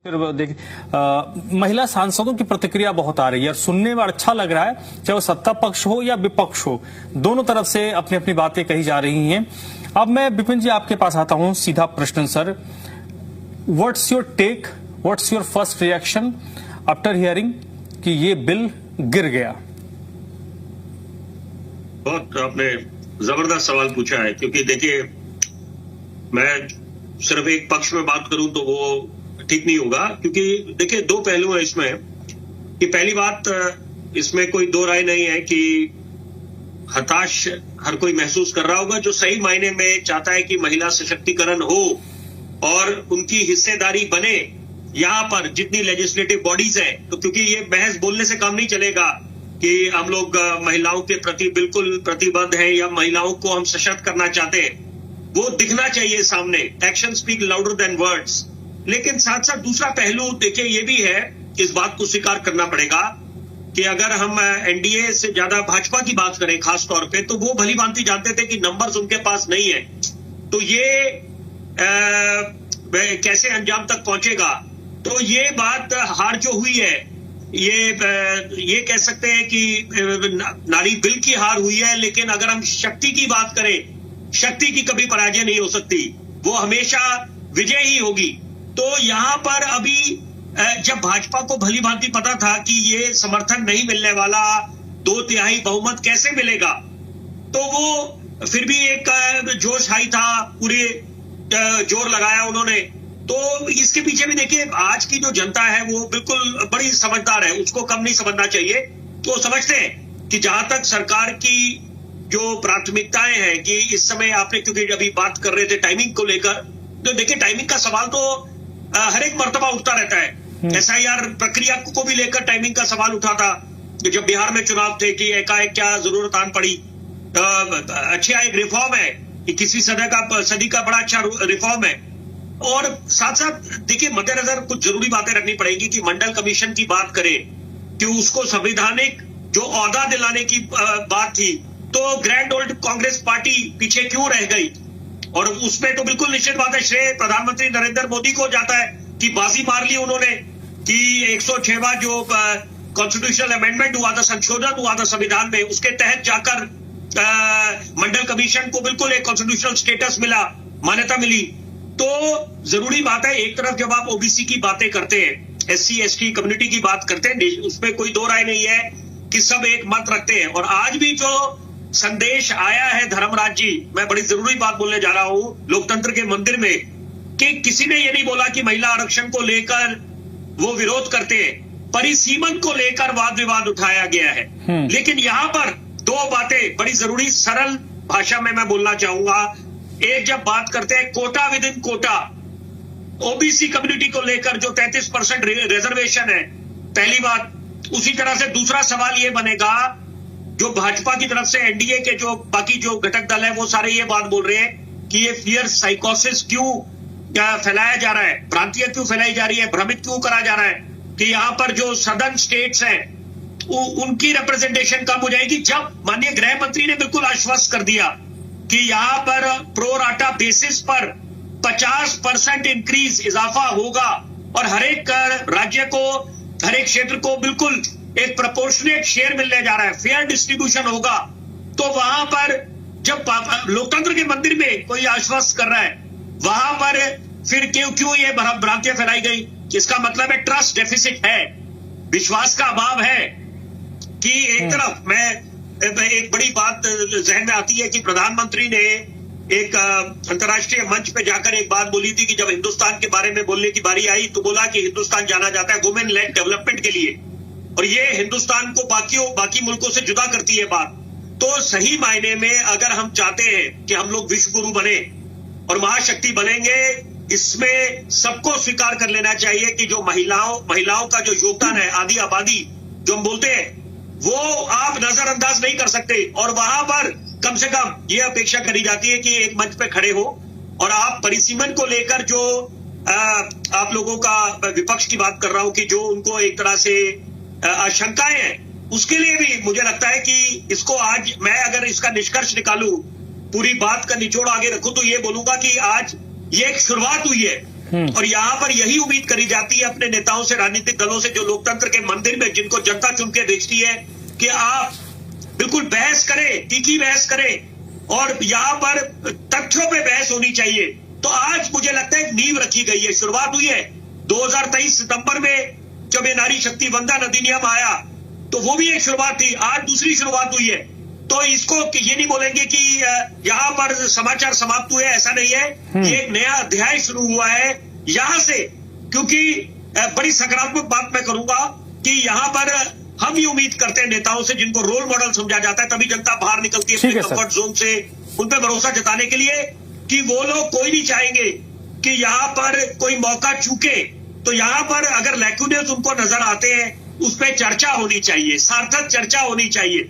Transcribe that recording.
फिर देखिए महिला सांसदों की प्रतिक्रिया बहुत आ रही है और सुनने में अच्छा लग रहा है, चाहे वो सत्ता पक्ष हो या विपक्ष हो, दोनों तरफ से अपनी अपनी बातें कही जा रही हैं। अब मैं विपिन जी आपके पास आता हूं, सीधा प्रश्न sir, what's your take, what's your first reaction after hearing कि ये बिल गिर गया? बहुत आपने जबरदस्त सवाल पूछा है, क्योंकि देखिए मैं सिर्फ एक पक्ष में बात करूं तो वो ठीक नहीं होगा, क्योंकि देखिए दो पहलू है इसमें। कि पहली बात, इसमें कोई दो राय नहीं है कि हताश हर कोई महसूस कर रहा होगा जो सही मायने में चाहता है कि महिला सशक्तिकरण हो और उनकी हिस्सेदारी बने यहां पर जितनी लेजिस्लेटिव बॉडीज है। तो क्योंकि ये बहस बोलने से काम नहीं चलेगा कि हम लोग महिलाओं के प्रति बिल्कुल प्रतिबद्ध हैं या महिलाओं को हम सशक्त करना चाहते हैं, वो दिखना चाहिए सामने। Action speak louder than words. लेकिन साथ साथ दूसरा पहलू देखिए ये भी है, इस बात को स्वीकार करना पड़ेगा कि अगर हम एनडीए से ज्यादा भाजपा की बात करें खास तौर पे, तो वो भली भांति जानते थे कि नंबर्स उनके पास नहीं है, तो ये कैसे अंजाम तक पहुंचेगा। तो ये बात हार जो हुई है, ये कह सकते हैं कि नारी बिल की हार हुई है। लेकिन अगर हम शक्ति की बात करें, शक्ति की कभी पराजय नहीं हो सकती, वो हमेशा विजय ही होगी। तो यहां पर अभी जब भाजपा को भली भांति पता था कि ये समर्थन नहीं मिलने वाला, 2/3 बहुमत कैसे मिलेगा, तो वो फिर भी एक जोश हाई था, पूरे जोर लगाया उन्होंने। तो इसके पीछे भी देखिए आज की जो जनता है वो बिल्कुल बड़ी समझदार है, उसको कम नहीं समझना चाहिए। तो समझते हैं कि जहां तक सरकार की जो प्राथमिकताएं हैं, कि इस समय आपने क्योंकि अभी बात कर रहे थे टाइमिंग को लेकर, तो देखिए टाइमिंग का सवाल तो हर एक मर्तबा उठता रहता है। एसआईआर प्रक्रिया को भी लेकर टाइमिंग का सवाल उठा था जब बिहार में चुनाव थे कि एकाएक क्या जरूरत आन पड़ी। अच्छा एक रिफॉर्म है कि किसी सदी का बड़ा अच्छा रिफॉर्म है। और साथ साथ देखिए मद्देनजर कुछ जरूरी बातें रखनी पड़ेगी कि मंडल कमीशन की बात करें कि उसको संवैधानिक जो ओहदा दिलाने की बात थी, तो ग्रैंड ओल्ड कांग्रेस पार्टी पीछे क्यों रह गई। और उसमें तो बिल्कुल निश्चित बात है, श्रेय प्रधानमंत्री नरेंद्र मोदी को जाता है कि बाजी मार ली उन्होंने कि 106वां जो कॉन्स्टिट्यूशनल अमेंडमेंट हुआ था, संशोधन हुआ था संविधान में, उसके तहत जाकर मंडल कमीशन को बिल्कुल एक कॉन्स्टिट्यूशनल स्टेटस मिला, मान्यता मिली। तो जरूरी बात है, एक तरफ जब आप ओबीसी की बातें करते हैं, SC ST कम्युनिटी की बात करते हैं, उसमें कोई दो राय नहीं है कि सब एक मत रखते हैं। और आज भी जो संदेश आया है धर्मराज जी, मैं बड़ी जरूरी बात बोलने जा रहा हूं लोकतंत्र के मंदिर में, कि किसी ने ये नहीं बोला कि महिला आरक्षण को लेकर वो विरोध करते हैं, परिसीमन को लेकर वाद विवाद उठाया गया है। लेकिन यहां पर दो बातें बड़ी जरूरी सरल भाषा में मैं बोलना चाहूंगा। एक, जब बात करते हैं quota within quota, OBC community को लेकर जो 33% रिजर्वेशन है, पहली बात। उसी तरह से दूसरा सवाल ये बनेगा, जो भाजपा की तरफ से एनडीए के जो बाकी जो घटक दल है वो सारे ये बात बोल रहे हैं कि ये फियर साइकोसिस क्यों फैलाया जा रहा है, भ्रांतियां क्यों फैलाई जा रही है, भ्रमित क्यों करा जा रहा है कि यहाँ पर जो सदर्न स्टेट्स हैं उनकी रिप्रेजेंटेशन कम हो जाएगी। जब माननीय गृह मंत्री ने बिल्कुल आश्वस्त कर दिया कि यहाँ पर प्रो राटा बेसिस पर 50% इंक्रीज इजाफा होगा और हर एक राज्य को, हर एक क्षेत्र को बिल्कुल एक प्रोपोर्शनेट शेयर मिलने जा रहा है, फेयर डिस्ट्रीब्यूशन होगा। तो वहां पर जब लोकतंत्र के मंदिर में कोई आश्वस्त कर रहा है, वहां पर फिर क्यों ये भ्रांतियां फैलाई गई? इसका मतलब है ट्रस्ट डेफिसिट है, विश्वास का अभाव है। कि एक तरफ एक बड़ी बात जहन में आती है कि प्रधानमंत्री ने एक अंतर्राष्ट्रीय मंच पे जाकर एक बात बोली थी कि जब हिंदुस्तान के बारे में बोलने की बारी आई तो बोला कि हिंदुस्तान जाना जाता है वुमेन लेड डेवलपमेंट के लिए, और ये हिंदुस्तान को बाकी मुल्कों से जुदा करती है बात। तो सही मायने में अगर हम चाहते हैं कि हम लोग विश्व गुरु बने और महाशक्ति बनेंगे, इसमें सबको स्वीकार कर लेना चाहिए कि जो महिलाओं का जो योगदान है, आधी आबादी जो हम बोलते हैं, वो आप नजरअंदाज नहीं कर सकते। और वहां पर कम से कम ये अपेक्षा करी जाती है कि एक मंच पे खड़े हो और आप परिसीमन को लेकर जो आप लोगों का, विपक्ष की बात कर रहा हूं, कि जो उनको एक तरह से आशंकाएं हैं, उसके लिए भी मुझे लगता है कि इसको आज मैं अगर इसका निष्कर्ष निकालूं, पूरी बात का निचोड़ आगे रखूं, तो ये बोलूंगा कि आज ये एक शुरुआत हुई है और यहां पर यही उम्मीद करी जाती है अपने नेताओं से, राजनीतिक दलों से, जो लोकतंत्र के मंदिर में जिनको जनता चुन के भेजती है, कि आप बिल्कुल बहस करें, तीखी बहस करें और यहां पर तथ्यों पे बहस होनी चाहिए। तो आज मुझे लगता है एक नींव रखी गई है, शुरुआत हुई है 2023 सितंबर में जब ये नारी शक्ति वंदन अधिनियम आया, तो वो भी एक शुरुआत थी। आज दूसरी शुरुआत हुई है, तो इसको ये नहीं बोलेंगे कि यहां पर समाचार समाप्त हुए, ऐसा नहीं है। ये एक नया अध्याय शुरू हुआ है यहां से, क्योंकि बड़ी सकारात्मक बात मैं करूंगा कि यहां पर हम ही उम्मीद करते हैं नेताओं से, जिनको रोल मॉडल समझा जाता है, तभी जनता बाहर निकलती है अपने कंफर्ट जोन से, उन पर भरोसा जताने के लिए कि वो लोग कोई नहीं चाहेंगे कि यहां पर कोई मौका चूके। तो यहां पर अगर लैक्यूनेस उनको नजर आते हैं, उस पर चर्चा होनी चाहिए, सार्थक चर्चा होनी चाहिए।